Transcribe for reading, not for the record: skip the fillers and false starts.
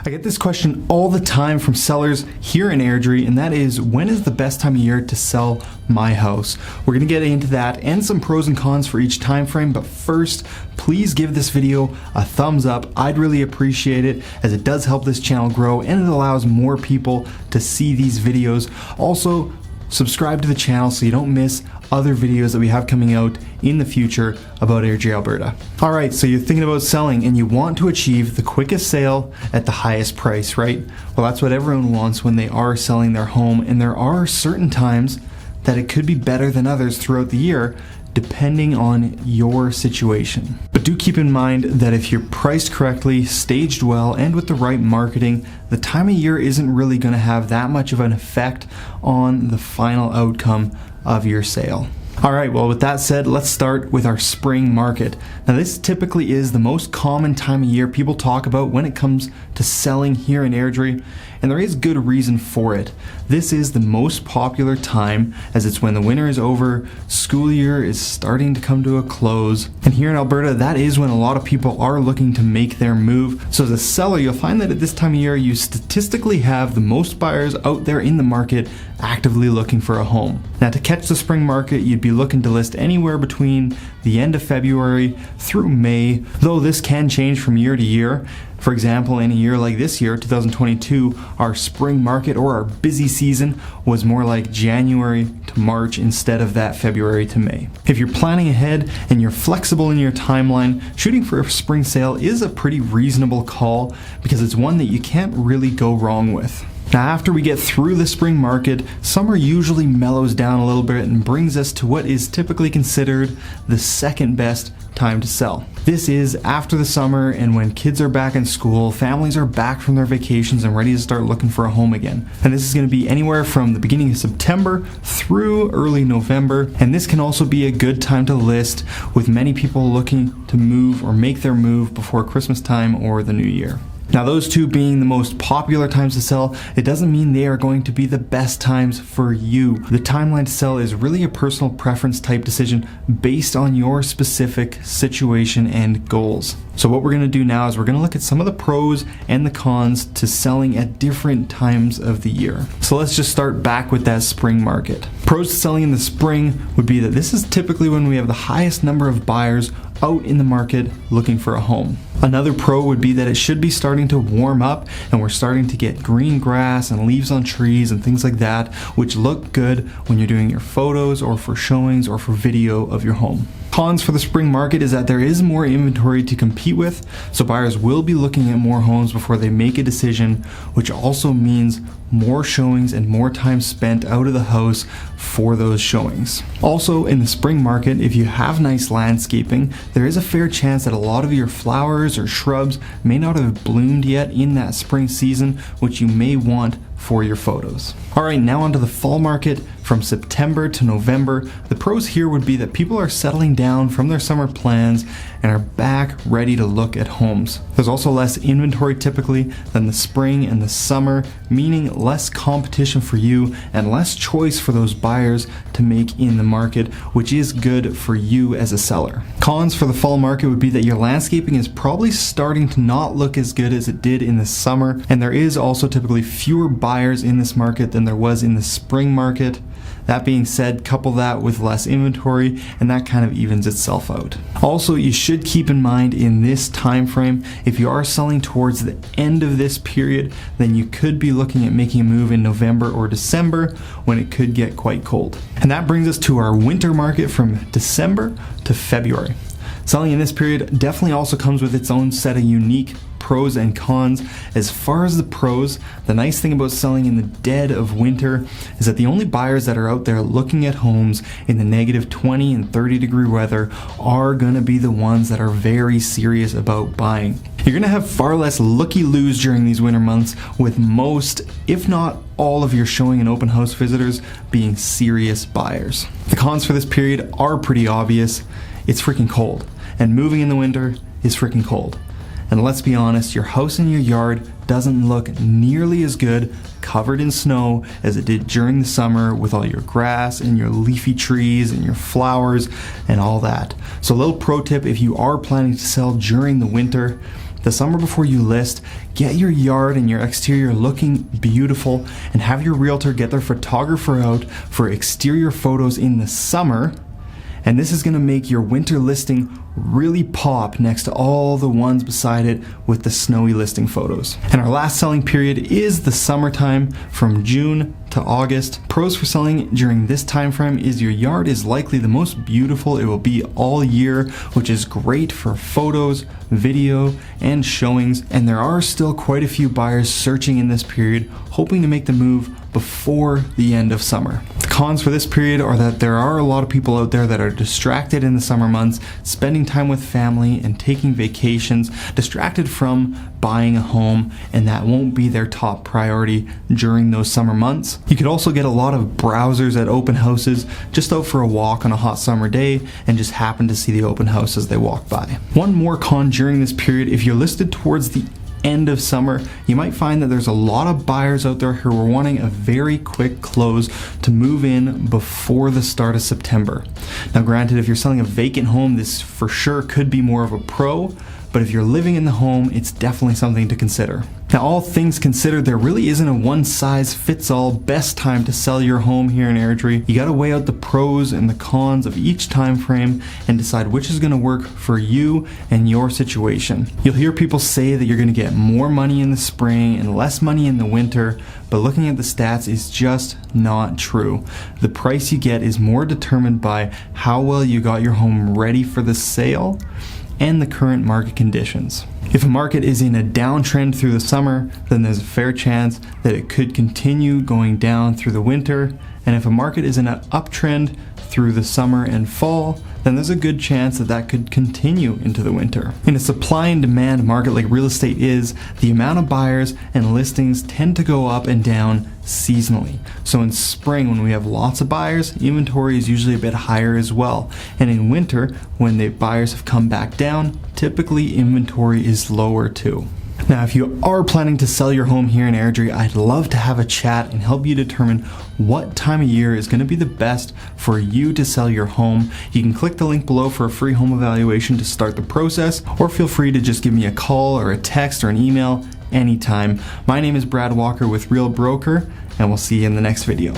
I get this question all the time from sellers here in Airdrie, and that is, when is the best time of year to sell my house? We're going to get into that and some pros and cons for each time frame, but first, please give this video a thumbs up. I'd really appreciate it, as it does help this channel grow and it allows more people to see these videos. Also, subscribe to the channel so you don't miss other videos that we have coming out in the future about Airdrie, Alberta. Alright, so you're thinking about selling and you want to achieve the quickest sale at the highest price, right? Well, that's what everyone wants when they are selling their home, and there are certain times that it could be better than others throughout the year, depending on your situation. But do keep in mind that if you're priced correctly, staged well, and with the right marketing, the time of year isn't really going to have that much of an effect on the final outcome of your sale. Alright, well, with that said, let's start with our spring market. Now, this typically is the most common time of year people talk about when it comes to selling here in Airdrie, and there is good reason for it. This is the most popular time, as it's when the winter is over, school year is starting to come to a close, and here in Alberta, that is when a lot of people are looking to make their move. So as a seller, you'll find that at this time of year, you statistically have the most buyers out there in the market actively looking for a home. Now, to catch the spring market, you'd be looking to list anywhere between the end of February through May, though this can change from year to year. For example, in a year like this year, 2022, our spring market, or our busy season, was more like January to March instead of that February to May. If you're planning ahead and you're flexible in your timeline, shooting for a spring sale is a pretty reasonable call, because it's one that you can't really go wrong with. Now, after we get through the spring market, summer usually mellows down a little bit and brings us to what is typically considered the second best time to sell. This is after the summer and when kids are back in school, families are back from their vacations and ready to start looking for a home again. And this is going to be anywhere from the beginning of September through early November. And this can also be a good time to list, with many people looking to move or make their move before Christmas time or the new year. Now, those two being the most popular times to sell, it doesn't mean they are going to be the best times for you. The timeline to sell is really a personal preference type decision based on your specific situation and goals. So what we're going to do now is we're going to look at some of the pros and the cons to selling at different times of the year. So let's just start back with that spring market. Pros to selling in the spring would be that this is typically when we have the highest number of buyers out in the market looking for a home. Another pro would be that it should be starting to warm up and we're starting to get green grass and leaves on trees and things like that, which look good when you're doing your photos or for showings or for video of your home. Cons for the spring market is that there is more inventory to compete with, so buyers will be looking at more homes before they make a decision, which also means more showings and more time spent out of the house for those showings. Also, in the spring market, if you have nice landscaping, there is a fair chance that a lot of your flowers or shrubs may not have bloomed yet in that spring season, which you may want for your photos. Alright, now onto the fall market. From September to November, the pros here would be that people are settling down from their summer plans and are back ready to look at homes. There's also less inventory typically than the spring and the summer, meaning less competition for you and less choice for those buyers to make in the market, which is good for you as a seller. Cons for the fall market would be that your landscaping is probably starting to not look as good as it did in the summer, and there is also typically fewer buyers in this market than there was in the spring market. That being said, couple that with less inventory and that kind of evens itself out. Also, you should keep in mind in this time frame, if you are selling towards the end of this period, then you could be looking at making a move in November or December when it could get quite cold. And that brings us to our winter market from December to February. Selling in this period definitely also comes with its own set of unique pros and cons. As far as the pros, the nice thing about selling in the dead of winter is that the only buyers that are out there looking at homes in the negative 20 and 30 degree weather are going to be the ones that are very serious about buying. You're going to have far less looky-loos during these winter months, with most, if not all, of your showing and open house visitors being serious buyers. The cons for this period are pretty obvious. It's freaking cold, and moving in the winter is freaking cold. And let's be honest, your house in your yard doesn't look nearly as good covered in snow as it did during the summer, with all your grass and your leafy trees and your flowers and all that. So a little pro tip, if you are planning to sell during the winter, The summer before you list, get your yard and your exterior looking beautiful and have your realtor get their photographer out for exterior photos in the summer. And this is going to make your winter listing really pop next to all the ones beside it with the snowy listing photos. And our last selling period is the summertime from June to August. Pros for selling during this time frame is your yard is likely the most beautiful it will be all year, which is great for photos, video, and showings. And there are still quite a few buyers searching in this period, hoping to make the move before the end of summer. The cons for this period are that there are a lot of people out there that are distracted in the summer months, spending time with family and taking vacations, distracted from buying a home, and that won't be their top priority during those summer months. You could also get a lot of browsers at open houses just out for a walk on a hot summer day and just happen to see the open house as they walk by. One more con during this period, if you're listed towards the end of summer, you might find that there's a lot of buyers out there who are wanting a very quick close to move in before the start of September. Now granted, if you're selling a vacant home, this for sure could be more of a pro, but if you're living in the home, it's definitely something to consider. Now, all things considered, there really isn't a one-size-fits-all best time to sell your home here in Airdrie. You gotta weigh out the pros and the cons of each time frame and decide which is gonna work for you and your situation. You'll hear people say that you're gonna get more money in the spring and less money in the winter, but looking at the stats is just not true. The price you get is more determined by how well you got your home ready for the sale and the current market conditions. If a market is in a downtrend through the summer, then there's a fair chance that it could continue going down through the winter. And if a market is in an uptrend through the summer and fall, then there's a good chance that that could continue into the winter. In a supply and demand market like real estate is, the amount of buyers and listings tend to go up and down seasonally. So in spring, when we have lots of buyers, inventory is usually a bit higher as well. And in winter, when the buyers have come back down, typically inventory is lower too. Now, if you are planning to sell your home here in Airdrie, I'd love to have a chat and help you determine what time of year is going to be the best for you to sell your home. You can click the link below for a free home evaluation to start the process, or feel free to just give me a call or a text or an email anytime. My name is Brad Walker with Real Broker, and we'll see you in the next video.